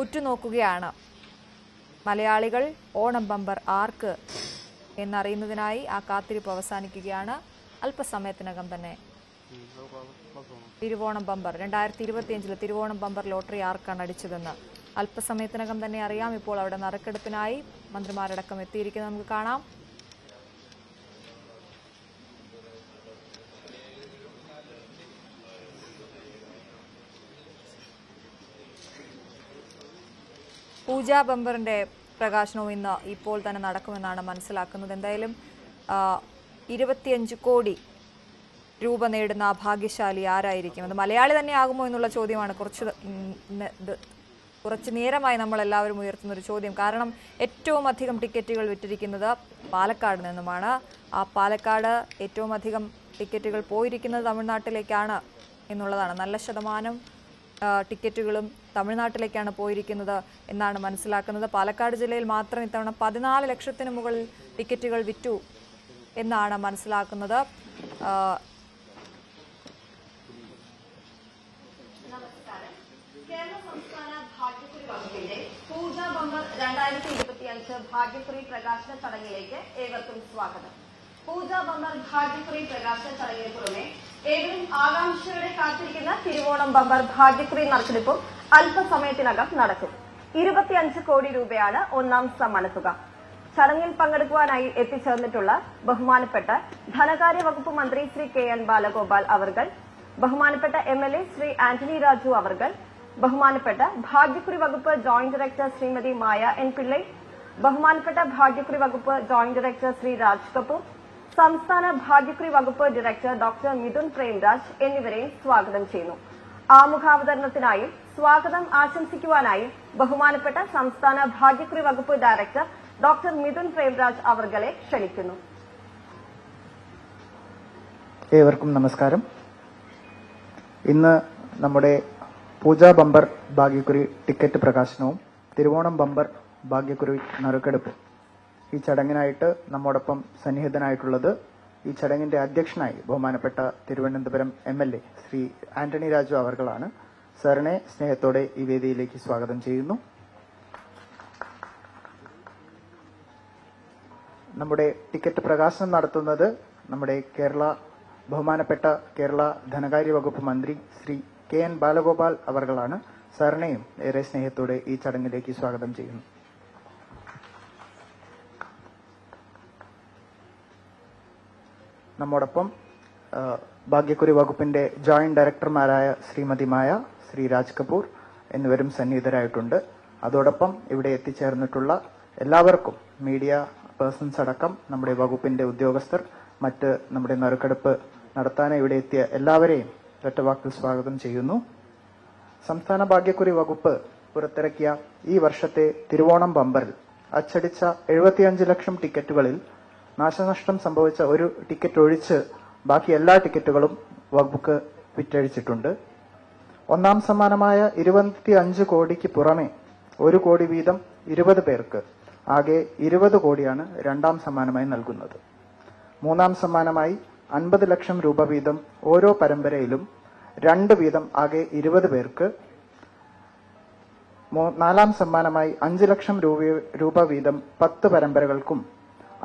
ഉറ്റുനോക്കുകയാണ്. മലയാളികൾ ഓണം ബമ്പർ ആർക്ക് എന്നറിയുന്നതിനായി ആ കാത്തിരിപ്പ് അവസാനിക്കുകയാണ്. അല്പസമയത്തിനകം തന്നെ Thiruvonam bumper 2025 Thiruvonam bumper lottery ആർക്കാണ് അടിച്ചതെന്ന് അല്പസമയത്തിനകം തന്നെ അറിയാം. ഇപ്പോൾ അവിടെ നറുക്കെടുപ്പിനായി മന്ത്രിമാരടക്കം എത്തിയിരിക്കുന്നത് നമുക്ക് കാണാം. പൂജാ ബമ്പറിന്റെ പ്രകാശനവും ഇന്ന് ഇപ്പോൾ തന്നെ നടക്കുമെന്നാണ് മനസ്സിലാക്കുന്നത്. എന്തായാലും 25 കോടി രൂപ നേടുന്ന ഭാഗ്യശാലി ആരായിരിക്കും? അത് മലയാളി തന്നെ ആകുമോ എന്നുള്ള ചോദ്യമാണ് കുറച്ച് നേരമായി നമ്മൾ എല്ലാവരും ഉയർത്തുന്ന ഒരു ചോദ്യം. കാരണം ഏറ്റവും അധികം ടിക്കറ്റുകൾ വിറ്റിരിക്കുന്നത് പാലക്കാട് നിന്നുമാണ്. ആ പാലക്കാട് ഏറ്റവും അധികം ടിക്കറ്റുകൾ പോയിരിക്കുന്നത് തമിഴ്നാട്ടിലേക്കാണ് എന്നുള്ളതാണ്. നല്ല ശതമാനം ടിക്കറ്റുകളും തമിഴ്നാട്ടിലേക്കാണ് പോയിരിക്കുന്നത് എന്നാണ് മനസ്സിലാക്കുന്നത്. പാലക്കാട് ജില്ലയിൽ മാത്രം ഇത്തവണ 14 ലക്ഷത്തിന് മുകളിൽ ടിക്കറ്റുകൾ വിറ്റു എന്നാണ് മനസ്സിലാക്കുന്നത്. കേരള സംസ്ഥാന ഭാഗ്യക്കുറി വകുപ്പിന്റെ പൂജാ ബമ്പർ 2025 ഭാഗ്യക്കുറി പ്രകാശന ചടങ്ങിലേക്ക് ഏവർക്കും സ്വാഗതം. പൂജാ ബമ്പർ ഭാഗ്യക്കുറി പ്രകാശന ചടങ്ങിന് പുറമെ ഏവരും ആകാംക്ഷയോടെ കാത്തിരിക്കുന്ന തിരുവോണം ബമ്പർ ഭാഗ്യക്കുറി നറുക്കെടുപ്പും അല്പസമയത്തിനകം നടക്കും. 25 കോടി രൂപയാണ് ഒന്നാം സമ്മാനത്തുക. ചടങ്ങിൽ പങ്കെടുക്കുവാനായി എത്തിച്ചേർന്നിട്ടുള്ള ബഹുമാനപ്പെട്ട ധനകാര്യ വകുപ്പ് മന്ത്രി ശ്രീ KN ബാലഗോപാൽ അവർകൾ, ബഹുമാനപ്പെട്ട MLA ശ്രീ ആന്റണി രാജു അവർകൾ, ബഹുമാനപ്പെട്ട ഭാഗ്യക്കുറി വകുപ്പ് ജോയിന്റ് ഡയറക്ടർ ശ്രീമതി മായ N പിള്ളൈ, ബഹുമാനപ്പെട്ട ഭാഗ്യക്കുറി വകുപ്പ് ജോയിന്റ് ഡയറക്ടർ ശ്രീ രാജ് കപൂർ, സംസ്ഥാന ഭാഗ്യക്കുറി വകുപ്പ് ഡയറക്ടർ ഡോക്ടർ മിഥുൻ പ്രേംരാജ് എന്നിവരെയും സ്വാഗതം ചെയ്യുന്നു. ആമുഖാവതരണത്തിനായും സ്വാഗതം ആശംസിക്കുവാനായും ബഹുമാനപ്പെട്ട സംസ്ഥാന ഭാഗ്യക്കുറി വകുപ്പ് ഡയറക്ടർ ഡോക്ടർ മിഥുൻ പ്രേംരാജ് അവർകളെ ക്ഷണിക്കുന്നു. ഏവർക്കും നമസ്കാരം. ഇന്ന് നമ്മുടെ പൂജാ ബമ്പർ ഭാഗ്യക്കുറി ടിക്കറ്റ് പ്രകാശനവും തിരുവോണം ബമ്പർ ഭാഗ്യക്കുറി നറുക്കെടുപ്പും ഈ ചടങ്ങിനായിട്ട് നമ്മോടൊപ്പം സന്നിഹിതനായിട്ടുള്ളത് ഈ ചടങ്ങിന്റെ അധ്യക്ഷനായി ബഹുമാനപ്പെട്ട തിരുവനന്തപുരം MLA ശ്രീ ആന്റണി രാജു അവർകളാണ്. സാറിനെ സ്നേഹത്തോടെ ഈ വേദിയിലേക്ക് സ്വാഗതം ചെയ്യുന്നു. നമ്മുടെ ടിക്കറ്റ് പ്രകാശനം നടത്തുന്നത് നമ്മുടെ ബഹുമാനപ്പെട്ട കേരള ധനകാര്യ വകുപ്പ് മന്ത്രി ശ്രീ KN ബാലഗോപാൽ അവർകളാണ്. സാറിനെയും ഏറെ സ്നേഹത്തോടെ ഈ ചടങ്ങിലേക്ക് സ്വാഗതം ചെയ്യുന്നു. നമ്മോടൊപ്പം ഭാഗ്യക്കുറി വകുപ്പിന്റെ ജോയിന്റ് ഡയറക്ടർമാരായ ശ്രീമതി മായ, ശ്രീ രാജ് കപൂർ എന്നിവരും സന്നിഹിതരായിട്ടുണ്ട്. അതോടൊപ്പം ഇവിടെ എത്തിച്ചേർന്നിട്ടുള്ള എല്ലാവർക്കും, മീഡിയ പേഴ്സൺസ് അടക്കം നമ്മുടെ വകുപ്പിന്റെ ഉദ്യോഗസ്ഥർ, മറ്റ് നമ്മുടെ നറുക്കെടുപ്പ് നടത്താനായി ഇവിടെ എത്തിയ എല്ലാവരെയും ഒറ്റവാക്കിൽ സ്വാഗതം ചെയ്യുന്നു. സംസ്ഥാന ഭാഗ്യക്കുറി വകുപ്പ് പുറത്തിറക്കിയ ഈ വർഷത്തെ തിരുവോണം ബമ്പറിൽ അച്ചടിച്ച 75 ലക്ഷം ടിക്കറ്റുകളിൽ നാശനഷ്ടം സംഭവിച്ച ഒരു ടിക്കറ്റ് ഒഴിച്ച് ബാക്കി എല്ലാ ടിക്കറ്റുകളും വകുപ്പ് വിറ്റഴിച്ചിട്ടുണ്ട്. ഒന്നാം സമ്മാനമായ 25 കോടിക്ക് പുറമെ 1 കോടി വീതം 20 പേർക്ക് ആകെ 20 കോടിയാണ് രണ്ടാം സമ്മാനമായി നൽകുന്നത്. മൂന്നാം സമ്മാനമായി 50 ലക്ഷം രൂപ വീതം ഓരോ പരമ്പരയിലും 2 വീതം ആകെ 20 പേർക്ക്, നാലാം സമ്മാനമായി 5 ലക്ഷം രൂപ വീതം 10 പരമ്പരകൾക്കും,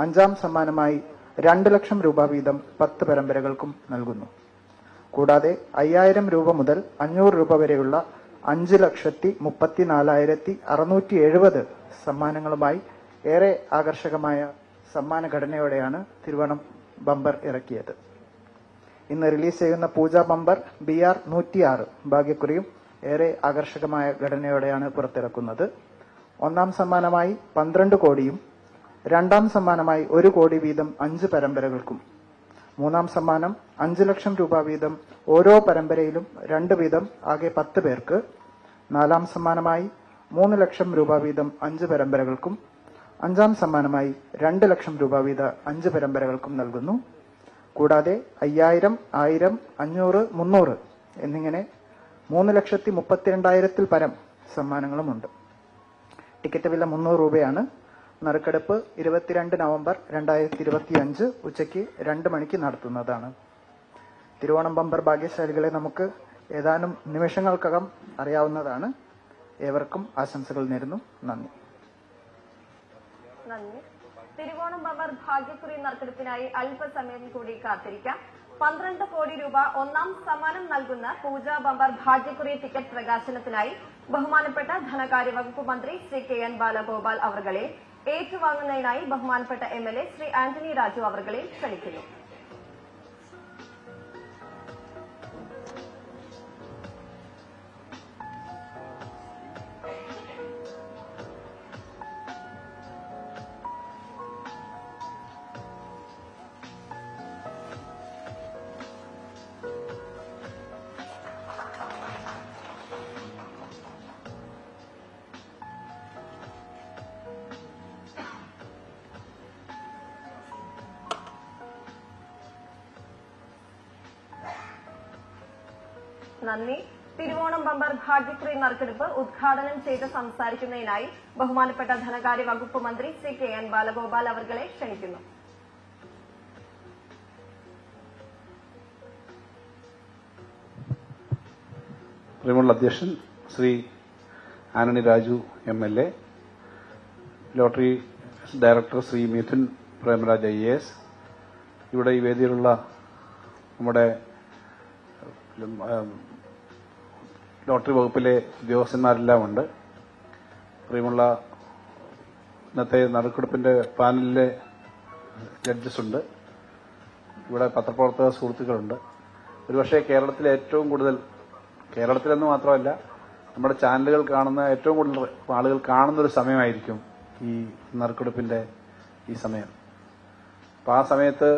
അഞ്ചാം സമ്മാനമായി 2 ലക്ഷം രൂപ വീതം 10 പരമ്പരകൾക്കും നൽകുന്നു. കൂടാതെ 5000 രൂപ മുതൽ 500 രൂപ വരെയുള്ള 5,34,670 സമ്മാനങ്ങളുമായി ഏറെ ആകർഷകമായ സമ്മാന ഘടനയോടെയാണ് തിരുവോണം ബമ്പർ ഇറക്കിയത്. ഇന്ന് റിലീസ് ചെയ്യുന്ന പൂജാ ബമ്പർ BR 106 ഭാഗ്യക്കുറിയും ഏറെ ആകർഷകമായ ഘടനയോടെയാണ് പുറത്തിറക്കുന്നത്. ഒന്നാം സമ്മാനമായി 12 കോടിയും, രണ്ടാം സമ്മാനമായി 1 കോടി വീതം 5 പരമ്പരകൾക്കും, മൂന്നാം സമ്മാനം 5 ലക്ഷം രൂപ വീതം ഓരോ പരമ്പരയിലും 2 വീതം ആകെ 10 പേർക്ക്, നാലാം സമ്മാനമായി 3 ലക്ഷം രൂപ വീതം 5 പരമ്പരകൾക്കും, അഞ്ചാം സമ്മാനമായി 2 ലക്ഷം രൂപ വീത 5 പരമ്പരകൾക്കും നൽകുന്നു. കൂടാതെ 5000, 1000, 500, 300 എന്നിങ്ങനെ 3,32,000 പരം സമ്മാനങ്ങളുമുണ്ട്. ടിക്കറ്റ് വില 300 രൂപയാണ്. നറുക്കെടുപ്പ് 22 നവംബർ 2025 ഉച്ചയ്ക്ക് 2 മണിക്ക് നടത്തുന്നതാണ്. തിരുവോണം ബമ്പർ ഭാഗ്യശാലികളെ നമുക്ക് ഏതാനും നിമിഷങ്ങൾക്കകം അറിയാവുന്നതാണ്. ഏവർക്കും ആശംസകൾ നേരുന്നു. നന്ദി. നന്ദി. തിരുവോണം ബമ്പർ ഭാഗ്യക്കുറി നറുക്കെടുപ്പിനായി അല്പസമയം കൂടി കാത്തിരിക്കാം. 12 കോടി രൂപ ഒന്നാം സമ്മാനം നൽകുന്ന പൂജ ബമ്പർ ഭാഗ്യക്കുറി ടിക്കറ്റ് പ്രകാശനത്തിനായി ബഹുമാനപ്പെട്ട ധനകാര്യ വകുപ്പ് മന്ത്രി ശ്രീ KN ബാലഗോപാൽ അവർകളെ ഏറ്റുവാങ്ങുന്നതിനായി ബഹുമാനപ്പെട്ട MLA ശ്രീ ആന്റണി രാജു അവർകളെ ക്ഷണിക്കുന്നു. നന്ദി. തിരുവോണം ബമ്പർ ഭാഗ്യക്കുറി നറുക്കെടുപ്പ് ഉദ്ഘാടനം ചെയ്ത് സംസാരിക്കുന്നതിനായി ബഹുമാനപ്പെട്ട ധനകാര്യ വകുപ്പ് മന്ത്രി ശ്രീ KN ബാലഗോപാൽ അവർകളെ ക്ഷണിക്കുന്നു. പ്രിയമുള്ള അധ്യക്ഷൻ Shri Antony Raju MLA, lottery director Shri Mithun Premaraj IAS, ഇവിടെ ഈ വേദിയിലുള്ള നമ്മുടെ ലോട്ടറി വകുപ്പിലെ ഉദ്യോഗസ്ഥന്മാരെല്ലാം ഉണ്ട്. പ്രിയമുള്ള ഇന്നത്തെ നറുക്കെടുപ്പിന്റെ പാനലിലെ ജഡ്ജസ് ഉണ്ട്. ഇവിടെ പത്രപ്രവർത്തക സുഹൃത്തുക്കളുണ്ട്. ഒരുപക്ഷെ കേരളത്തിലെ ഏറ്റവും കൂടുതൽ, കേരളത്തിലെന്ന് മാത്രമല്ല നമ്മുടെ ചാനലുകൾ കാണുന്ന ഏറ്റവും കൂടുതൽ ആളുകൾ കാണുന്നൊരു സമയമായിരിക്കും ഈ നറുക്കെടുപ്പിന്റെ ഈ സമയം. അപ്പം ആ സമയത്ത്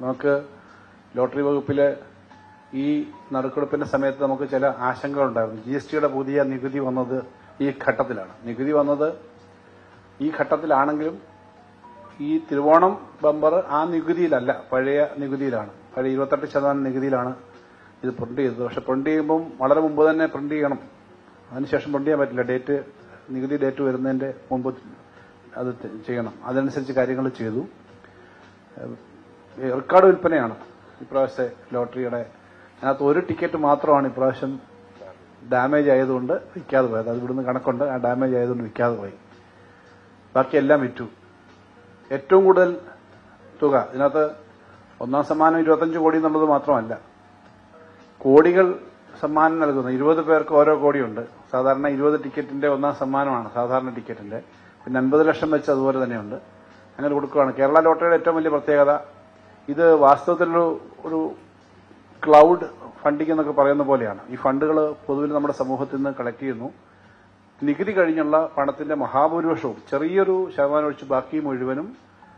നമുക്ക് ലോട്ടറി വകുപ്പില് ഈ നറുക്കെടുപ്പിന്റെ സമയത്ത് നമുക്ക് ചില ആശങ്കകളുണ്ടായിരുന്നു. GSTയുടെ പുതിയ നികുതി വന്നത് ഈ ഘട്ടത്തിലാണ്. നികുതി വന്നത് ഈ ഘട്ടത്തിലാണെങ്കിലും ഈ തിരുവോണം ബമ്പർ ആ നികുതിയിലല്ല, പഴയ നികുതിയിലാണ്. പഴയ 28% നികുതിയിലാണ് ഇത് പ്രിന്റ് ചെയ്തത്. പക്ഷെ പ്രിന്റ് ചെയ്യുമ്പം വളരെ മുമ്പ് തന്നെ പ്രിന്റ് ചെയ്യണം. അതിനുശേഷം പ്രിന്റ് ചെയ്യാൻ പറ്റില്ല. നികുതി ഡേറ്റ് വരുന്നതിന്റെ മുമ്പ് അത് ചെയ്യണം. അതനുസരിച്ച് കാര്യങ്ങൾ ചെയ്തു. റെക്കോർഡ് വിൽപ്പനയാണ് ഇപ്രാവശ്യത്തെ ലോട്ടറിയുടെ. അതിനകത്ത് ഒരു ടിക്കറ്റ് മാത്രമാണ് ഇപ്രാവശ്യം ഡാമേജ് ആയതുകൊണ്ട് വിൽക്കാതെ പോയത്. അത് ഇവിടുന്ന് കണക്കുണ്ട്. ആ ഡാമേജ് ആയതുകൊണ്ട് വിൽക്കാതെ പോയി. ബാക്കിയെല്ലാം വിറ്റു. ഏറ്റവും കൂടുതൽ തുക ഇതിനകത്ത് ഒന്നാം സമ്മാനം 25 കോടി എന്നുള്ളത് മാത്രമല്ല, കോടികൾ സമ്മാനം നൽകുന്നു. 20 പേർക്ക് ഓരോ കോടിയുണ്ട്. സാധാരണ 20 ടിക്കറ്റിന്റെ ഒന്നാം സമ്മാനമാണ് സാധാരണ ടിക്കറ്റിന്റെ. പിന്നെ 50 ലക്ഷം വെച്ച് അതുപോലെ തന്നെയുണ്ട്. അങ്ങനെ കൊടുക്കുകയാണ്. കേരള ലോട്ടറിയുടെ ഏറ്റവും വലിയ പ്രത്യേകത, ഇത് വാസ്തവത്തിലൊരു ക്ലൗഡ് ഫണ്ടിംഗ് എന്നൊക്കെ പറയുന്ന പോലെയാണ്. ഈ ഫണ്ടുകൾ പൊതുവിൽ നമ്മുടെ സമൂഹത്തിൽ നിന്ന് കളക്ട് ചെയ്യുന്നു. നികുതി കഴിഞ്ഞുള്ള പണത്തിന്റെ മഹാഭൂരിപക്ഷവും, ചെറിയൊരു ശതമാനം ഒഴിച്ച് ബാക്കി മുഴുവനും